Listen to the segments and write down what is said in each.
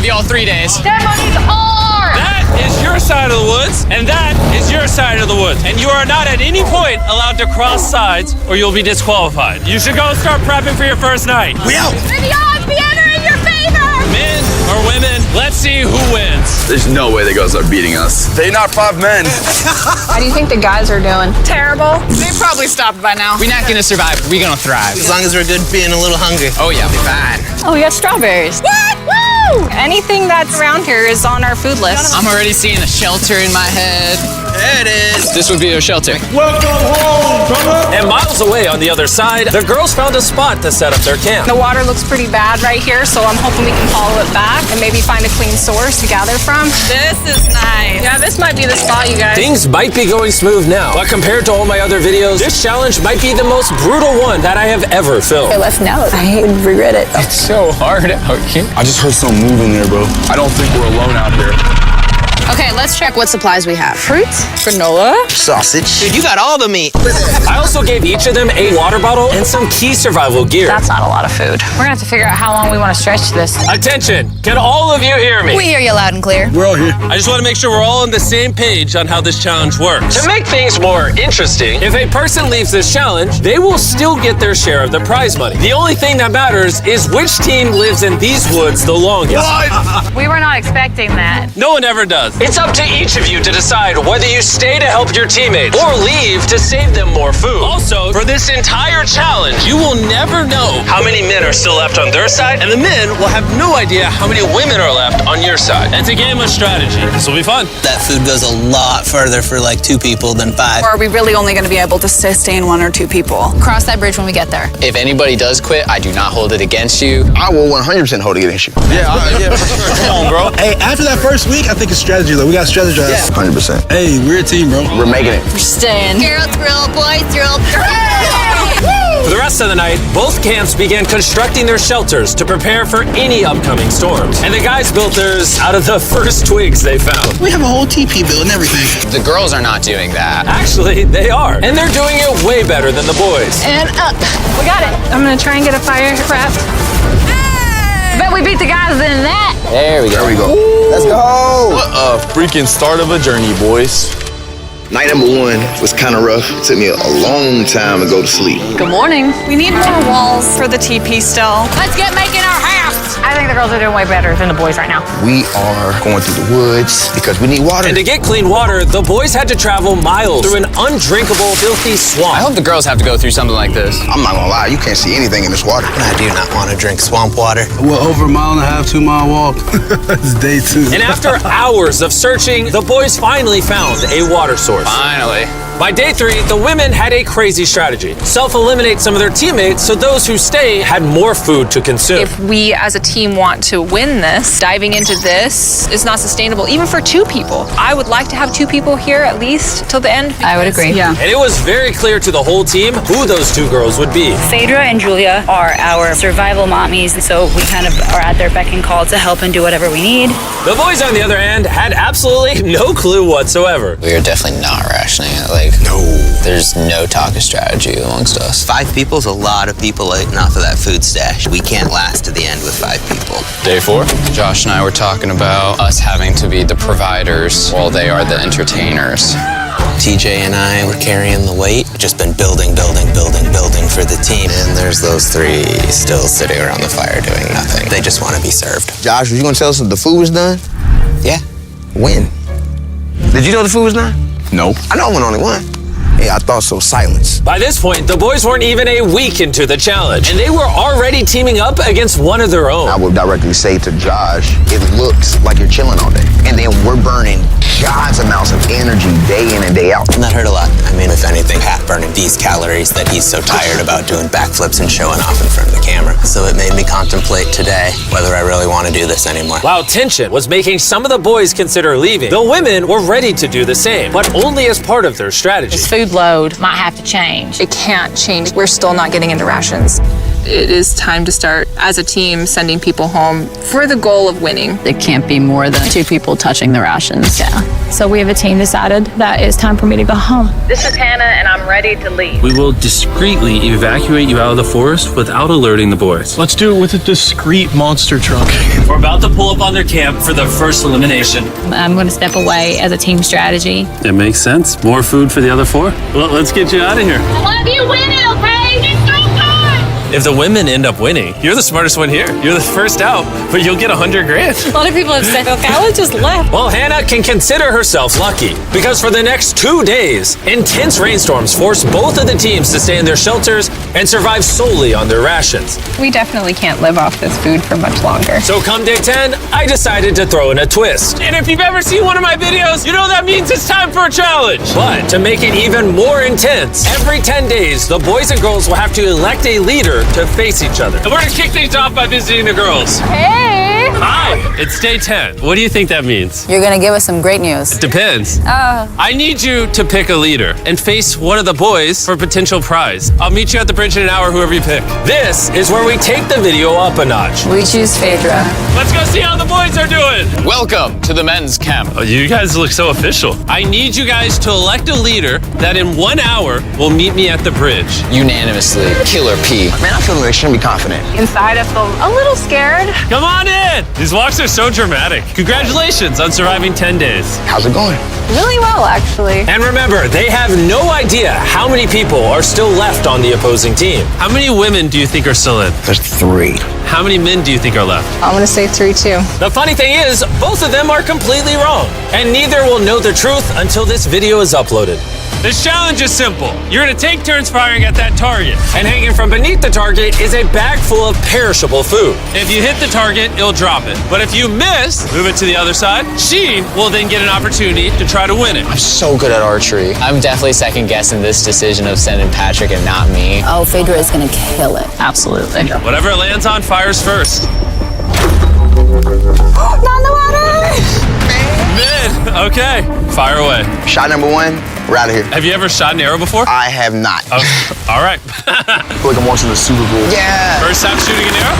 give you all 3 days. Ceremonies are! That is your side of the woods, and that is your side of the woods. And you are not at any point allowed to cross sides, or you'll be disqualified. You should go start prepping for your first night. We out! May the odds be ever in your favor! Men or women, let's see who wins. There's no way the girls are beating us. They're not 5 men. How do you think the guys are doing? Terrible. They probably stopped by now. We're not gonna survive, we're gonna thrive. As long as we're good being a little hungry. Oh yeah, we're fine. Oh, we got strawberries. What? Woo! Anything that's around here is on our food list. I'm already seeing a shelter in my head. There it is. This would be a shelter. And miles away on the other side, the girls found a spot to set up their camp. The water looks pretty bad right here, so I'm hoping we can follow it back and maybe find a clean source to gather from. This is nice. Yeah, this might be the spot, you guys. Things might be going smooth now, but compared to all my other videos, this challenge might be the most brutal one that I have ever filmed. Okay, let's know. I would regret it. It's so hard out here. I just heard something moving there, bro. I don't think we're alone out here. Okay, let's check what supplies we have. Fruits, granola. Sausage. Dude, you got all the meat. I also gave each of them a water bottle and some key survival gear. That's not a lot of food. We're gonna have to figure out how long we want to stretch this. Attention, can all of you hear me? We hear you loud and clear. We're all here. I just want to make sure we're all on the same page on how this challenge works. To make things more interesting, if a person leaves this challenge, they will still get their share of the prize money. The only thing that matters is which team lives in these woods the longest. We were not expecting that. No one ever does. It's up to each of you to decide whether you stay to help your teammates or leave to save them more food. Also, for this entire challenge, you will never know how many men are still left on their side, and the men will have no idea how many women are left on your side. It's a game of strategy. This will be fun. That food goes a lot further for like 2 people than 5. Or are we really only gonna be able to sustain 1 or 2 people? Cross that bridge when we get there. If anybody does quit, I do not hold it against you. I will 100% hold it against you. Yeah, for sure. Come on, bro. Hey, after that first week, I think it's strategy, though. We got to strategize. Yeah. 100%. Hey, we're a team, bro. We're making it. We're staying. Girls rule, boys rule. For the rest of the night, both camps began constructing their shelters to prepare for any upcoming storms. And the guys built theirs out of the first twigs they found. We have a whole TP build and everything. The girls are not doing that. Actually, they are. And they're doing it way better than the boys. And up. We got it. I'm gonna try and get a fire craft. I bet we beat the guys in that. There we go. There we go. Let's go. What a freaking start of a journey, boys. Night number 1 was kind of rough. It took me a long time to go to sleep. Good morning. We need more walls for the TP still. Let's get making our house. I think the girls are doing way better than the boys right now. We are going through the woods because we need water. And to get clean water, the boys had to travel miles through an undrinkable, filthy swamp. I hope the girls have to go through something like this. I'm not gonna lie, you can't see anything in this water. I do not want to drink swamp water. Well, over a 1.5 2-mile walk. It's day 2. And after hours of searching, the boys finally found a water source. Finally. By day 3, the women had a crazy strategy. Self-eliminate some of their teammates so those who stay had more food to consume. If we as a team want to win this, diving into this is not sustainable, even for 2 people. I would like to have 2 people here at least till the end. I would agree. Yeah. And it was very clear to the whole team who those 2 girls would be. Phaedra and Julia are our survival mommies, so we kind of are at their beck and call to help and do whatever we need. The boys, on the other hand, had absolutely no clue whatsoever. We are definitely not rationing it. No. There's no talk of strategy amongst us. 5 people is a lot of people eating off of that food stash. We can't last to the end with 5 people. Day 4, Josh and I were talking about us having to be the providers while they are the entertainers. TJ and I were carrying the weight. Just been building for the team. And there's those 3 still sitting around the fire doing nothing. They just want to be served. Josh, were you gonna tell us if the food was done? Yeah. When? Did you know the food was done? Nope. I know I went only one. Yeah, I thought so. Silence. By this point, the boys weren't even a week into the challenge, and they were already teaming up against one of their own. I would directly say to Josh, it looks like you're chilling all day. And then we're burning God's amounts of energy day in and day out. And that hurt a lot. I mean, if anything, Pat burning these calories that he's so tired about doing backflips and showing off in front of the camera. So it made me contemplate today whether I really want to do this anymore. While tension was making some of the boys consider leaving, the women were ready to do the same, but only as part of their strategy. This food load might have to change. It can't change. We're still not getting into rations. it is time to start, as a team, sending people home for the goal of winning. It can't be more than 2 people touching the rations. Yeah. So we have a team decided that it's time for me to go home. This is Hannah, and I'm ready to leave. We will discreetly evacuate you out of the forest without alerting the boys. Let's do it with a discreet monster truck. We're about to pull up on their camp for their first elimination. I'm going to step away as a team strategy. It makes sense. More food for the other 4? Well, let's get you out of here. I love you winning, okay? It's so good! If the women end up winning, you're the smartest one here. You're the first out, but you'll get $100 grand. A lot of people have said, okay, I would just left. Well, Hannah can consider herself lucky because for the next 2 days, intense rainstorms forced both of the teams to stay in their shelters and survive solely on their rations. We definitely can't live off this food for much longer. So come day 10, I decided to throw in a twist. And if you've ever seen one of my videos, you know that means it's time for a challenge. But to make it even more intense, every 10 days, the boys and girls will have to elect a leader to face each other. And we're gonna kick things off by visiting the girls. Hey! Hi, it's day 10. What do you think that means? You're gonna give us some great news. Depends. I need you to pick a leader and face one of the boys for a potential prize. I'll meet you at the bridge in an hour, whoever you pick. This is where we take the video up a notch. We choose Phaedra. Let's go see how the boys are doing. Welcome to the men's camp. Oh, you guys look so official. I need you guys to elect a leader that in 1 hour will meet me at the bridge. Unanimously, Killer P. Man, I feel like I shouldn't be confident. Inside, I feel a little scared. Come on in. These walks are so dramatic. Congratulations on surviving 10 days. How's it going? Really well, actually. And remember, they have no idea how many people are still left on the opposing team. How many women do you think are still in? There's 3. How many men do you think are left? I'm gonna say 3 too. The funny thing is, both of them are completely wrong, and neither will know the truth until this video is uploaded. This challenge is simple. You're gonna take turns firing at that target, and hanging from beneath the target is a bag full of perishable food. If you hit the target, it'll drop it. But if you miss, move it to the other side. She will then get an opportunity to try to win it. I'm so good at archery. I'm definitely second guessing this decision of sending Patrick and not me. Oh, Phaedra is gonna kill it. Absolutely. Whatever it lands on fires first. Not in the water! Mid. Okay, fire away. Shot number 1, we're out of here. Have you ever shot an arrow before? I have not. Oh, all right. I feel like I'm watching the Super Bowl. Yeah. First time shooting an arrow?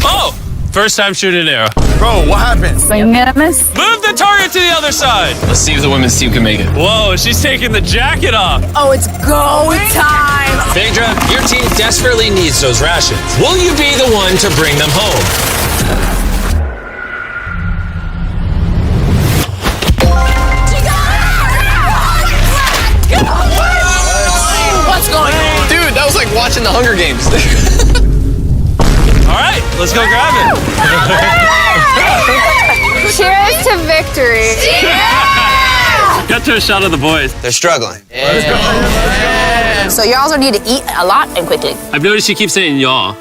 Oh! First time shooting an arrow. Bro, what happened? Unanimous? Move the target to the other side. Let's see if the women's team can make it. Whoa, she's taking the jacket off. Oh, it's go time! Phaedra, your team desperately needs those rations. Will you be the one to bring them home? What's going on? Dude, that was like watching the Hunger Games. All right, let's go grab it. Cheers to victory. Got to a shot of the boys. They're struggling. So y'all are need to eat a lot and quickly. I've noticed you keep saying y'all.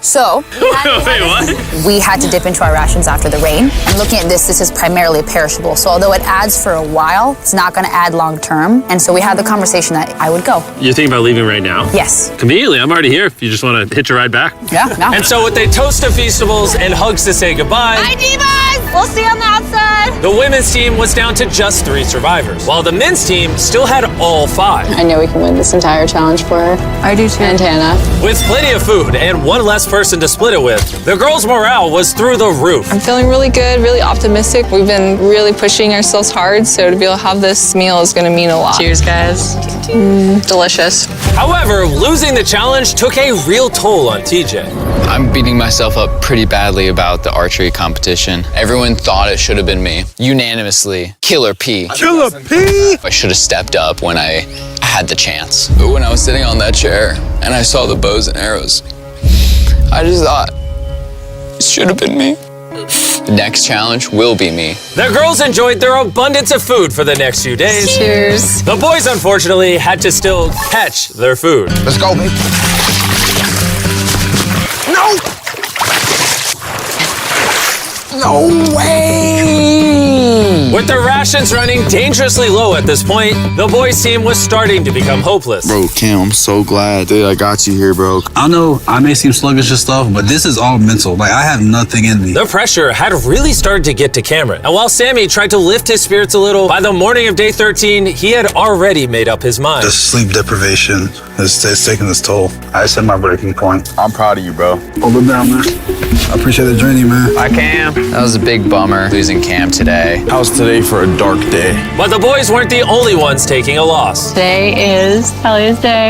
So, Wait, what? we had to dip into our rations after the rain. And looking at this is primarily perishable. So although it adds for a while, it's not gonna add long term. And so we had the conversation that I would go. You're thinking about leaving right now? Yes. Conveniently, I'm already here if you just want to hitch a ride back. Yeah, no. And so with a toast of Feastables and hugs to say goodbye, Hi, Divas! We'll see you on the outside. the women's team was down to just 3 survivors, while the men's team still had all 5. I know we can win this entire challenge for her. I do too. And Hannah. With plenty of food and one less person to split it with, the girls' morale was through the roof. I'm feeling really good, really optimistic. We've been really pushing ourselves hard, so to be able to have this meal is gonna mean a lot. Cheers, guys. Delicious. However, losing the challenge took a real toll on TJ. I'm beating myself up pretty badly about the archery competition. Everyone thought it should have been me. Unanimously, Killer P. Killer P! I should have stepped up when I had the chance. But when I was sitting on that chair and I saw the bows and arrows, I just thought, it should have been me. The next challenge will be me. The girls enjoyed their abundance of food for the next few days. Cheers. The boys, unfortunately, had to still catch their food. Let's go, baby. No! No way! With their rations running dangerously low at this point, the boys' team was starting to become hopeless. Bro, Cam, I'm so glad that I got you here, bro. I know I may seem sluggish and stuff, but this is all mental. Like, I have nothing in me. The pressure had really started to get to Cameron. And while Sami tried to lift his spirits a little, by the morning of day 13, he had already made up his mind. The sleep deprivation is taking its toll. I set my breaking point. I'm proud of you, bro. Hold it down, man. I appreciate the journey, man. Hi, Cam. That was a big bummer losing Cam today. How's today for a dark day? But the boys weren't the only ones taking a loss. Today is Talia's day.